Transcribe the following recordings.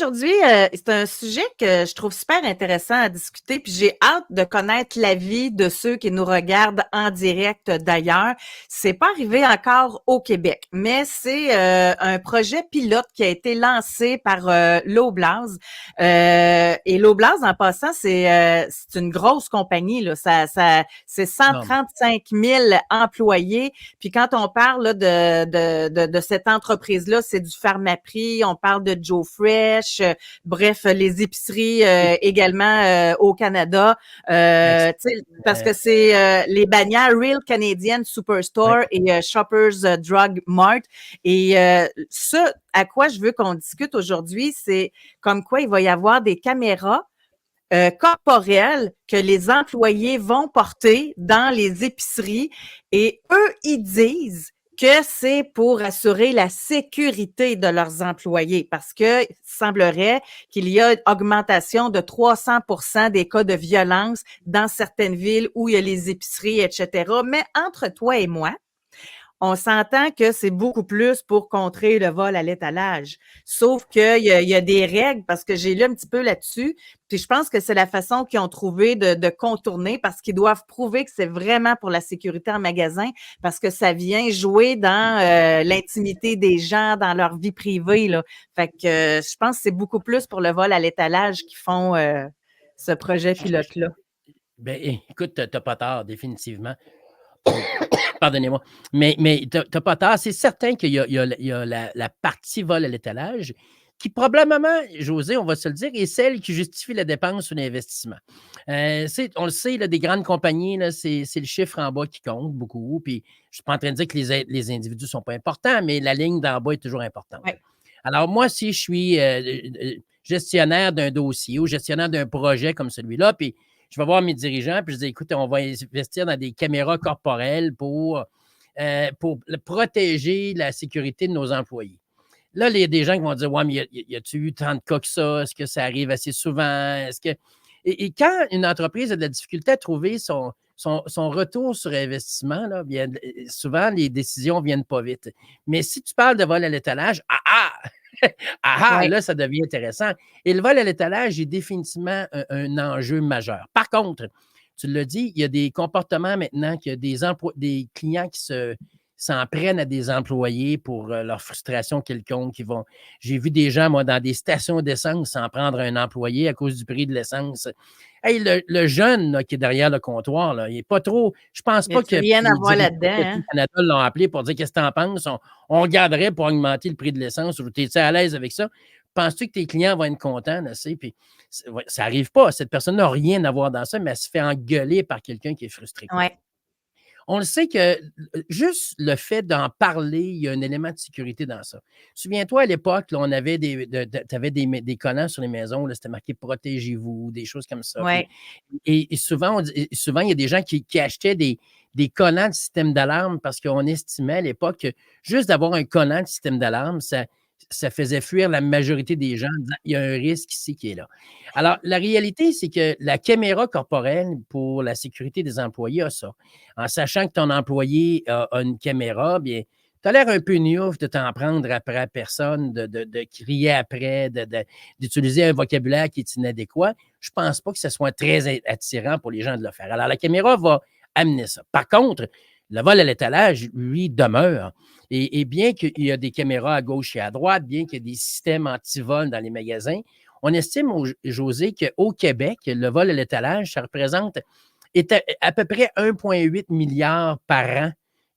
Aujourd'hui, c'est un sujet que je trouve super intéressant à discuter, puis j'ai hâte de connaître l'avis de ceux qui nous regardent en direct d'ailleurs. C'est pas arrivé encore au Québec, mais c'est un projet pilote qui a été lancé par l'Oblaz. Et l'Oblaz, en passant, c'est une grosse compagnie, là. C'est Non, 135 000 employés. Puis quand on parle là, de cette entreprise-là, c'est du Pharmaprix, on parle de Joe Fresh, bref, les épiceries mais également au Canada, tu sais, parce que c'est les bannières Real Canadian ouais. Superstore et Shoppers Drug Mart. Et ce à quoi je veux qu'on discute aujourd'hui, c'est comme quoi il va y avoir des caméras corporelles que les employés vont porter dans les épiceries et eux, ils disent que c'est pour assurer la sécurité de leurs employés parce que il semblerait qu'il y a une augmentation de 300% des cas de violence dans certaines villes où il y a les épiceries, etc. Mais entre toi et moi, on s'entend que c'est beaucoup plus pour contrer le vol à l'étalage. Sauf qu'il y a des règles parce que j'ai lu un petit peu là-dessus. Puis je pense que c'est la façon qu'ils ont trouvé de contourner parce qu'ils doivent prouver que c'est vraiment pour la sécurité en magasin parce que ça vient jouer dans l'intimité des gens, dans leur vie privée, là. Fait que je pense que c'est beaucoup plus pour le vol à l'étalage qu'ils font ce projet pilote-là. Ben, écoute, t'as pas tort, définitivement. Pardonnez-moi. Mais t'as pas tort. C'est certain qu'il y a la partie vol à l'étalage qui, probablement, José, on va se le dire, est celle qui justifie la dépense sur l'investissement. On le sait, là, des grandes compagnies, là, c'est le chiffre en bas qui compte beaucoup. Puis, je suis pas en train de dire que les individus sont pas importants, mais la ligne d'en bas est toujours importante. Ouais. Alors, moi, si je suis gestionnaire d'un dossier ou gestionnaire d'un projet comme celui-là, puis je vais voir mes dirigeants, puis je dis, écoute, on va investir dans des caméras corporelles pour protéger la sécurité de nos employés. Là, il y a des gens qui vont dire, ouais, mais y a-tu eu tant de cas que ça? Est-ce que ça arrive assez souvent? Et quand une entreprise a de la difficulté à trouver son retour sur investissement, là, bien, souvent, les décisions ne viennent pas vite. Mais si tu parles de vol à l'étalage, Ouais. là, ça devient intéressant. Et le vol à l'étalage est définitivement un enjeu majeur. Par contre, tu l'as dit, il y a des comportements maintenant, qu'il y a des clients qui s'en prennent à des employés pour leur frustration quelconque. J'ai vu des gens, moi, dans des stations d'essence, s'en prendre à un employé à cause du prix de l'essence. Hey, le jeune là, qui est derrière le comptoir, là, il n'est pas trop. Je pense Il n'y pas a-tu que rien à les voir dirigeants là-dedans, de hein? Canada l'ont appelé pour dire qu'est-ce que tu en penses. On regarderait pour augmenter le prix de l'essence. Es-tu à l'aise avec ça? Penses-tu que tes clients vont être contents? Là, puis, ça n'arrive pas. Cette personne n'a rien à voir dans ça, mais elle se fait engueuler par quelqu'un qui est frustré. Ouais. On le sait que juste le fait d'en parler, il y a un élément de sécurité dans ça. Souviens-toi, à l'époque, là, on avait tu avais des collants sur les maisons, c'était marqué protégez-vous, des choses comme ça. Puis, Ouais. et souvent, souvent, il y a des gens qui achetaient des collants de système d'alarme parce qu'on estimait à l'époque que juste d'avoir un collant de système d'alarme, ça faisait fuir la majorité des gens en disant il y a un risque ici qui est là. Alors, la réalité, c'est que la caméra corporelle pour la sécurité des employés a ça. En sachant que ton employé a une caméra, bien, tu as l'air un peu niouf de t'en prendre après la personne, de crier après, d'utiliser un vocabulaire qui est inadéquat. Je ne pense pas que ce soit très attirant pour les gens de le faire. Alors, la caméra va amener ça. Par contre, le vol à l'étalage, lui, demeure. Et bien qu'il y a des caméras à gauche et à droite, bien qu'il y ait des systèmes anti-vol dans les magasins, on estime, José, qu'au Québec, le vol à l'étalage, ça représente à peu près 1,8 milliard par an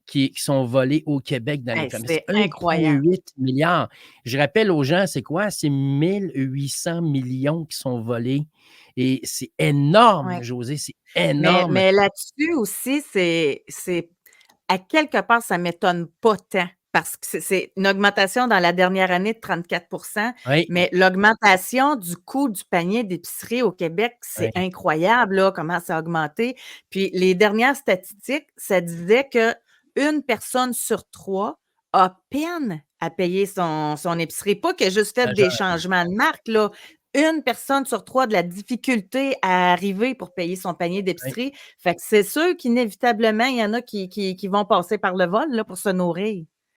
qui sont volés au Québec dans les Hey, commerces. c'est incroyable. 1,8 milliard. Je rappelle aux gens, c'est quoi? C'est 1 800 millions qui sont volés. Et c'est énorme, Ouais. José, c'est Mais, énorme. mais là-dessus aussi, c'est à quelque part, ça ne m'étonne pas tant parce que c'est une augmentation dans la dernière année de 34%, Oui, mais l'augmentation du coût du panier d'épicerie au Québec, c'est oui. incroyable, là, comment ça a augmenté. Puis les dernières statistiques, ça disait qu'une personne sur trois a peine à payer son épicerie. Pas qu'elle a juste fait des Majeur. changements de marque, là. Une personne sur trois a de la difficulté à arriver pour payer son panier Oui. d'épicerie. Fait que c'est sûr qu'inévitablement, il y en a qui vont passer par le vol là, pour se nourrir.